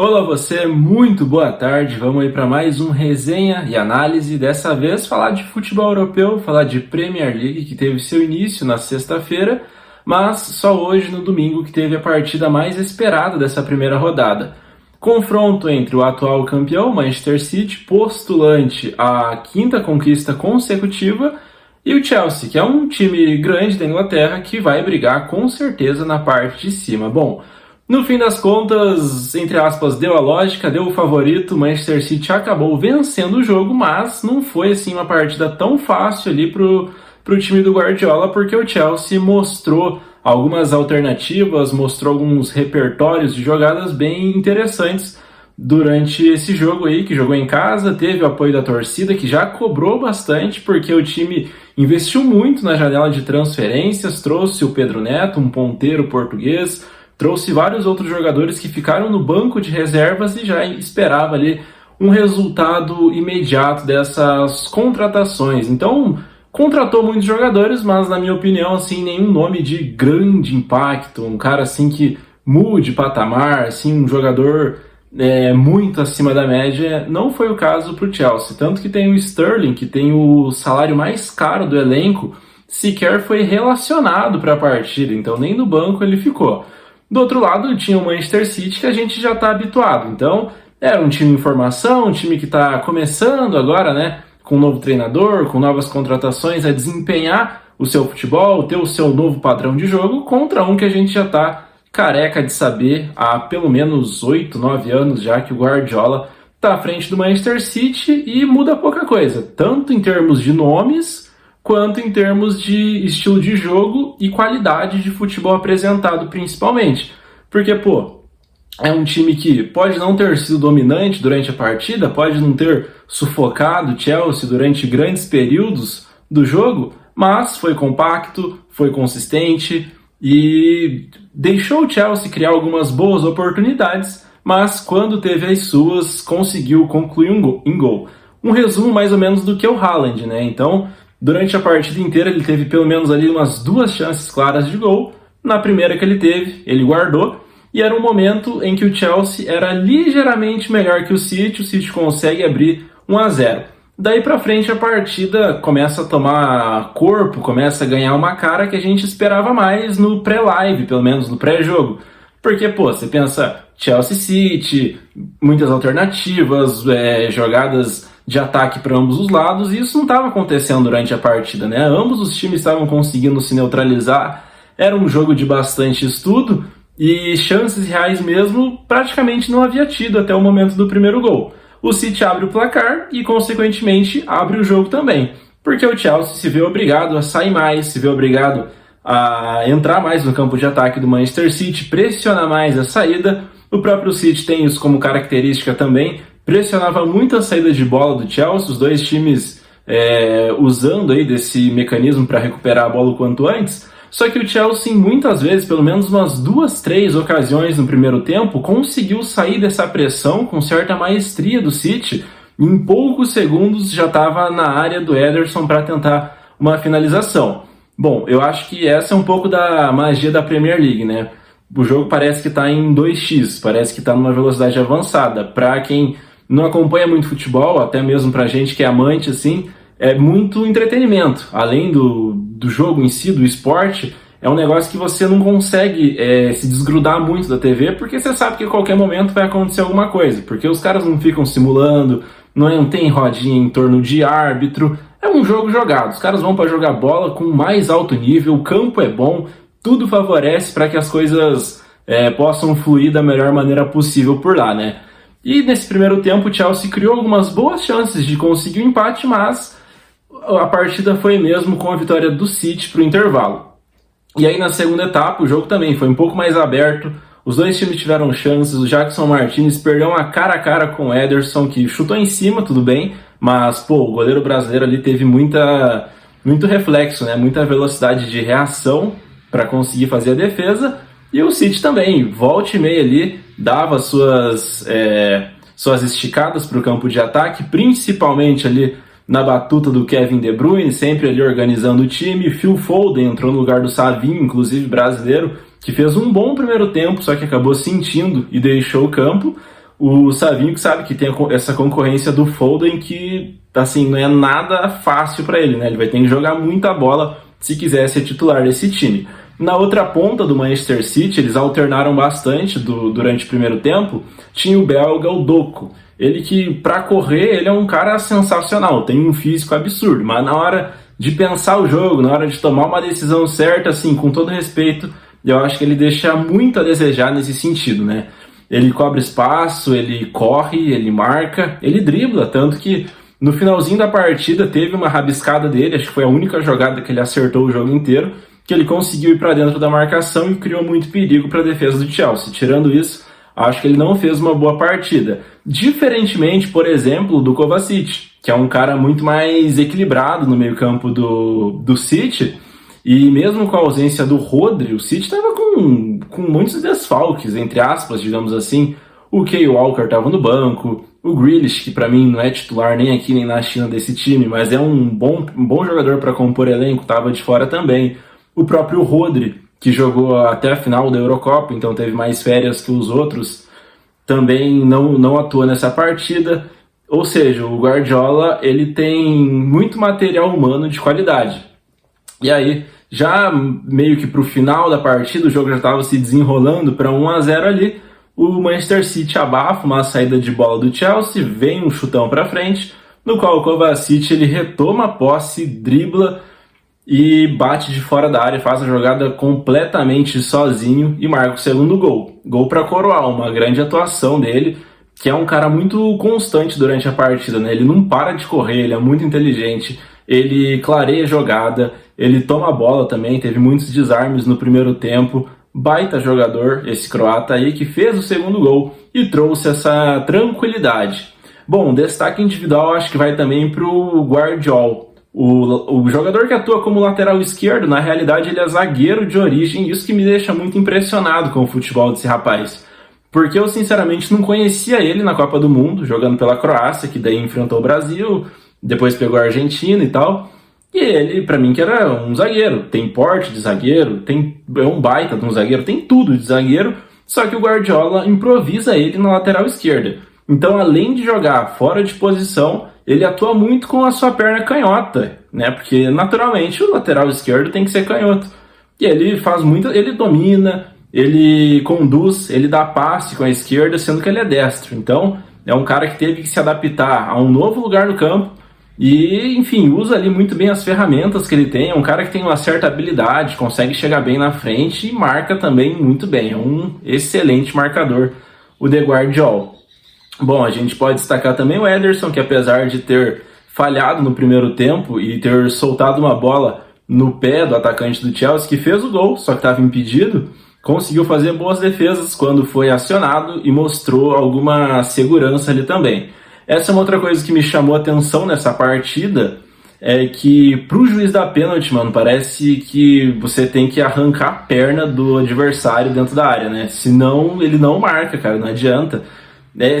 Olá você, muito boa tarde. Vamos aí para mais um resenha e análise. Dessa vez falar de futebol europeu, falar de Premier League, que teve seu início na sexta-feira, mas só hoje, no domingo, que teve a partida mais esperada dessa primeira rodada. Confronto entre o atual campeão, Manchester City, postulante à quinta conquista consecutiva, e o Chelsea, que é um time grande da Inglaterra que vai brigar com certeza na parte de cima. Bom, no fim das contas, entre aspas, deu a lógica, deu o favorito, o Manchester City acabou vencendo o jogo, mas não foi assim uma partida tão fácil ali pro time do Guardiola, porque o Chelsea mostrou algumas alternativas, mostrou alguns repertórios de jogadas bem interessantes durante esse jogo aí, que jogou em casa, teve o apoio da torcida, que já cobrou bastante, porque o time investiu muito na janela de transferências, trouxe o Pedro Neto, um ponteiro português, trouxe vários outros jogadores que ficaram no banco de reservas e já esperava ali um resultado imediato dessas contratações. Então, contratou muitos jogadores, mas na minha opinião, assim, nenhum nome de grande impacto, um cara assim que mude patamar, assim, um jogador muito acima da média, não foi o caso para o Chelsea. Tanto que tem o Sterling, que tem o salário mais caro do elenco, sequer foi relacionado para a partida, então nem no banco ele ficou. Do outro lado, tinha o Manchester City, que a gente já está habituado. Então, era um time em formação, um time que está começando agora, né, com um novo treinador, com novas contratações, a desempenhar o seu futebol, ter o seu novo padrão de jogo, contra um que a gente já está careca de saber há pelo menos 8, 9 anos já que o Guardiola está à frente do Manchester City e muda pouca coisa, tanto em termos de nomes, quanto em termos de estilo de jogo e qualidade de futebol apresentado principalmente. Porque, é um time que pode não ter sido dominante durante a partida, pode não ter sufocado o Chelsea durante grandes períodos do jogo, mas foi compacto, foi consistente e deixou o Chelsea criar algumas boas oportunidades, mas quando teve as suas, conseguiu concluir em gol. Um resumo mais ou menos do que o Haaland, né? Então, durante a partida inteira ele teve pelo menos ali umas 2 chances claras de gol. Na primeira que ele teve, ele guardou. E era um momento em que o Chelsea era ligeiramente melhor que o City consegue abrir 1-0. Daí pra frente a partida começa a tomar corpo, começa a ganhar uma cara que a gente esperava mais no pré-live, pelo menos no pré-jogo. Porque, você pensa Chelsea City, muitas alternativas, jogadas de ataque para ambos os lados, e isso não estava acontecendo durante a partida, né? Ambos os times estavam conseguindo se neutralizar, era um jogo de bastante estudo, e chances reais mesmo praticamente não havia tido até o momento do primeiro gol. O City abre o placar e, consequentemente, abre o jogo também, porque o Chelsea se vê obrigado a sair mais, se vê obrigado a entrar mais no campo de ataque do Manchester City, pressionar mais a saída. O próprio City tem isso como característica também, pressionava muito a saída de bola do Chelsea, os dois times usando aí desse mecanismo para recuperar a bola o quanto antes. Só que o Chelsea, muitas vezes, pelo menos umas 2, 3 ocasiões no primeiro tempo, conseguiu sair dessa pressão com certa maestria do City. Em poucos segundos já estava na área do Ederson para tentar uma finalização. Bom, eu acho que essa é um pouco da magia da Premier League, né? O jogo parece que está em 2x, parece que está numa velocidade avançada. Para quem não acompanha muito futebol, até mesmo pra gente que é amante, assim, é muito entretenimento. Além do jogo em si, do esporte, é um negócio que você não consegue se desgrudar muito da TV, porque você sabe que a qualquer momento vai acontecer alguma coisa, porque os caras não ficam simulando, não tem rodinha em torno de árbitro, é um jogo jogado. Os caras vão para jogar bola com mais alto nível, o campo é bom, tudo favorece para que as coisas possam fluir da melhor maneira possível por lá, né? E nesse primeiro tempo o Chelsea criou algumas boas chances de conseguir o empate, mas a partida foi mesmo com a vitória do City para o intervalo. E aí na segunda etapa o jogo também foi um pouco mais aberto, os dois times tiveram chances, o Jackson Martinez perdeu uma cara a cara com o Ederson, que chutou em cima, tudo bem, mas o goleiro brasileiro ali teve muito reflexo, né? Muita velocidade de reação para conseguir fazer a defesa. E o City também, volta e meia ali, dava suas esticadas para o campo de ataque, principalmente ali na batuta do Kevin De Bruyne, sempre ali organizando o time. Phil Foden entrou no lugar do Savinho, inclusive brasileiro, que fez um bom primeiro tempo, só que acabou sentindo e deixou o campo. O Savinho que sabe que tem essa concorrência do Foden que, assim, não é nada fácil para ele, né? Ele vai ter que jogar muita bola se quiser ser titular desse time. Na outra ponta do Manchester City, eles alternaram bastante durante o primeiro tempo, tinha o belga, o Doku. Ele que, para correr, ele é um cara sensacional, tem um físico absurdo, mas na hora de pensar o jogo, na hora de tomar uma decisão certa, assim, com todo respeito, eu acho que ele deixa muito a desejar nesse sentido, né? Ele cobre espaço, ele corre, ele marca, ele dribla, tanto que no finalzinho da partida teve uma rabiscada dele, acho que foi a única jogada que ele acertou o jogo inteiro, que ele conseguiu ir para dentro da marcação e criou muito perigo para a defesa do Chelsea. Tirando isso, acho que ele não fez uma boa partida. Diferentemente, por exemplo, do Kovacic, que é um cara muito mais equilibrado no meio-campo do City, e mesmo com a ausência do Rodri, o City estava com muitos desfalques, entre aspas, digamos assim. O Kyle Walker estava no banco, o Grealish, que para mim não é titular nem aqui nem na China desse time, mas é um bom jogador para compor elenco, estava de fora também. O próprio Rodri, que jogou até a final da Eurocopa, então teve mais férias que os outros, também não atua nessa partida. Ou seja, o Guardiola ele tem muito material humano de qualidade. E aí, já meio que para o final da partida, o jogo já estava se desenrolando para 1-0 ali, o Manchester City abafa uma saída de bola do Chelsea, vem um chutão para frente, no qual o Kovacic ele retoma a posse, dribla e bate de fora da área, faz a jogada completamente sozinho e marca o segundo gol. Gol para coroar, uma grande atuação dele, que é um cara muito constante durante a partida, né? Ele não para de correr, ele é muito inteligente, ele clareia a jogada, ele toma a bola também, teve muitos desarmes no primeiro tempo. Baita jogador, esse croata aí, que fez o segundo gol e trouxe essa tranquilidade. Bom, destaque individual acho que vai também para o Guardiola. O jogador que atua como lateral esquerdo, na realidade ele é zagueiro de origem, isso que me deixa muito impressionado com o futebol desse rapaz. Porque eu sinceramente não conhecia ele na Copa do Mundo, jogando pela Croácia, que daí enfrentou o Brasil, depois pegou a Argentina e tal. E ele, pra mim, que era um zagueiro, tem porte de zagueiro, é um baita de um zagueiro, tem tudo de zagueiro, só que o Guardiola improvisa ele na lateral esquerda. Então, além de jogar fora de posição, ele atua muito com a sua perna canhota, né? Porque, naturalmente, o lateral esquerdo tem que ser canhoto. E ele faz muito, ele domina, ele conduz, ele dá passe com a esquerda, sendo que ele é destro. Então, é um cara que teve que se adaptar a um novo lugar no campo, e, enfim, usa ali muito bem as ferramentas que ele tem. É um cara que tem uma certa habilidade, consegue chegar bem na frente e marca também muito bem. É um excelente marcador, o de Guardiola. Bom, a gente pode destacar também o Ederson, que apesar de ter falhado no primeiro tempo e ter soltado uma bola no pé do atacante do Chelsea, que fez o gol, só que estava impedido, conseguiu fazer boas defesas quando foi acionado e mostrou alguma segurança ali também. Essa é uma outra coisa que me chamou a atenção nessa partida, é que pro juiz da pênalti, mano, parece que você tem que arrancar a perna do adversário dentro da área, né? Senão ele não marca, cara, não adianta.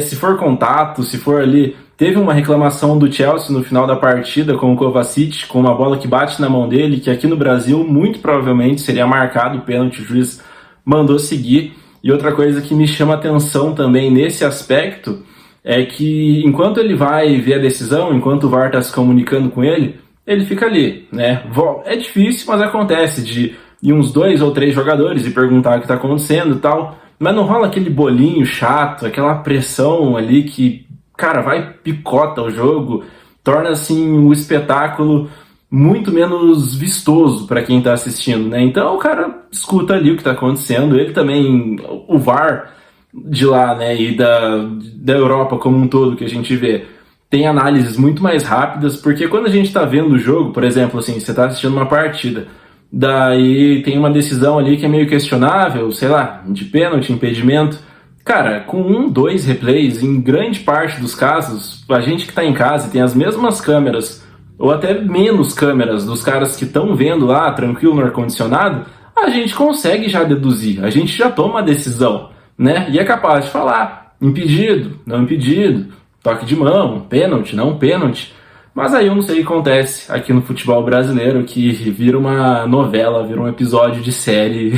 Se for contato, se for ali... Teve uma reclamação do Chelsea no final da partida com o Kovacic, com uma bola que bate na mão dele, que aqui no Brasil muito provavelmente seria marcado o pênalti, o juiz mandou seguir. E outra coisa que me chama a atenção também nesse aspecto é que enquanto ele vai ver a decisão, enquanto o VAR está se comunicando com ele, ele fica ali, né? É difícil, mas acontece de ir uns 2 ou 3 jogadores e perguntar o que está acontecendo e tal, mas não rola aquele bolinho chato, aquela pressão ali que, cara, vai picota o jogo, torna assim o espetáculo muito menos vistoso para quem está assistindo, né? Então o cara escuta ali o que está acontecendo, ele também, o VAR de lá, né, e da Europa como um todo que a gente vê, tem análises muito mais rápidas, porque quando a gente está vendo o jogo, por exemplo, assim, você está assistindo uma partida, daí tem uma decisão ali que é meio questionável, sei lá, de pênalti, impedimento, cara, com 2 replays, em grande parte dos casos, a gente que está em casa e tem as mesmas câmeras, ou até menos câmeras dos caras que estão vendo lá, tranquilo no ar-condicionado, a gente consegue já deduzir, a gente já toma a decisão, né? E é capaz de falar impedido, não impedido, toque de mão, pênalti, não pênalti. Mas aí eu não sei o que acontece aqui no futebol brasileiro, que vira uma novela, vira um episódio de série,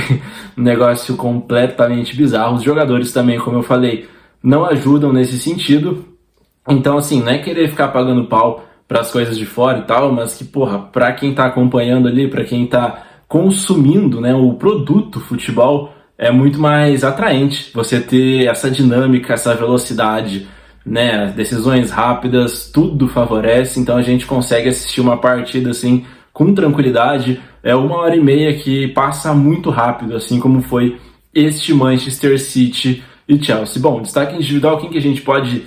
um negócio completamente bizarro. Os jogadores também, como eu falei, não ajudam nesse sentido. Então, assim, não é querer ficar pagando pau para as coisas de fora e tal, mas que, porra, para quem tá acompanhando ali, para quem tá consumindo, né, o produto futebol, é muito mais atraente você ter essa dinâmica, essa velocidade, né, decisões rápidas, tudo favorece, então a gente consegue assistir uma partida assim com tranquilidade. É 1h30 que passa muito rápido, assim como foi este Manchester City e Chelsea. Bom, destaque individual, quem que a gente pode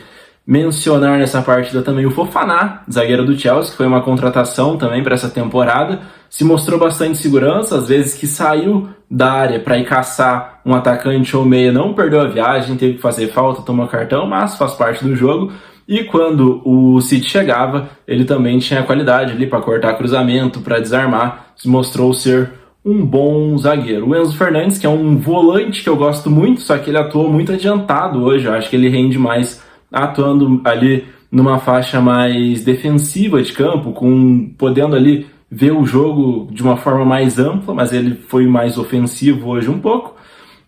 mencionar nessa partida também? O Fofana, zagueiro do Chelsea, que foi uma contratação também para essa temporada, se mostrou bastante segurança, às vezes que saiu da área para ir caçar um atacante ou meia, não perdeu a viagem, teve que fazer falta, tomou cartão, mas faz parte do jogo. E quando o City chegava, ele também tinha qualidade ali para cortar cruzamento, para desarmar, se mostrou ser um bom zagueiro. O Enzo Fernandes, que é um volante que eu gosto muito, só que ele atuou muito adiantado hoje, eu acho que ele rende mais atuando ali numa faixa mais defensiva de campo, podendo ali ver o jogo de uma forma mais ampla, mas ele foi mais ofensivo hoje um pouco.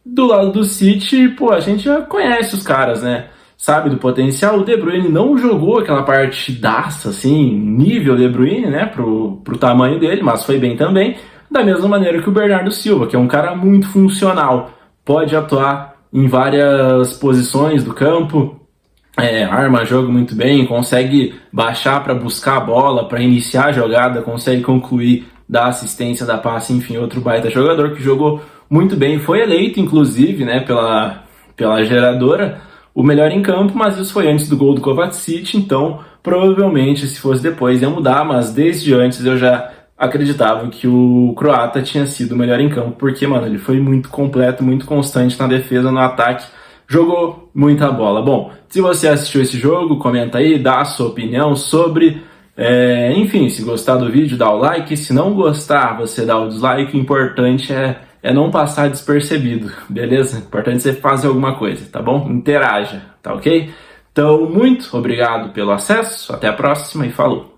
Do lado do City, pô, a gente já conhece os caras, né? Sabe do potencial. O De Bruyne não jogou aquela partidaça, assim, nível De Bruyne, né, pro tamanho dele, mas foi bem também. Da mesma maneira que o Bernardo Silva, que é um cara muito funcional, pode atuar em várias posições do campo, arma jogo muito bem, consegue baixar para buscar a bola, para iniciar a jogada, consegue concluir, dar assistência, dar passe, enfim, outro baita jogador que jogou muito bem. Foi eleito, inclusive, né, pela geradora, o melhor em campo, mas isso foi antes do gol do Kovacic, então provavelmente se fosse depois ia mudar, mas desde antes eu já acreditava que o croata tinha sido o melhor em campo, porque, mano, ele foi muito completo, muito constante na defesa, no ataque, jogou muita bola. Bom, se você assistiu esse jogo, comenta aí, dá a sua opinião sobre... enfim, se gostar do vídeo, dá o like. Se não gostar, você dá o dislike. O importante é não passar despercebido, beleza? O importante é você fazer alguma coisa, tá bom? Interaja, tá ok? Então, muito obrigado pelo acesso, até a próxima e falou!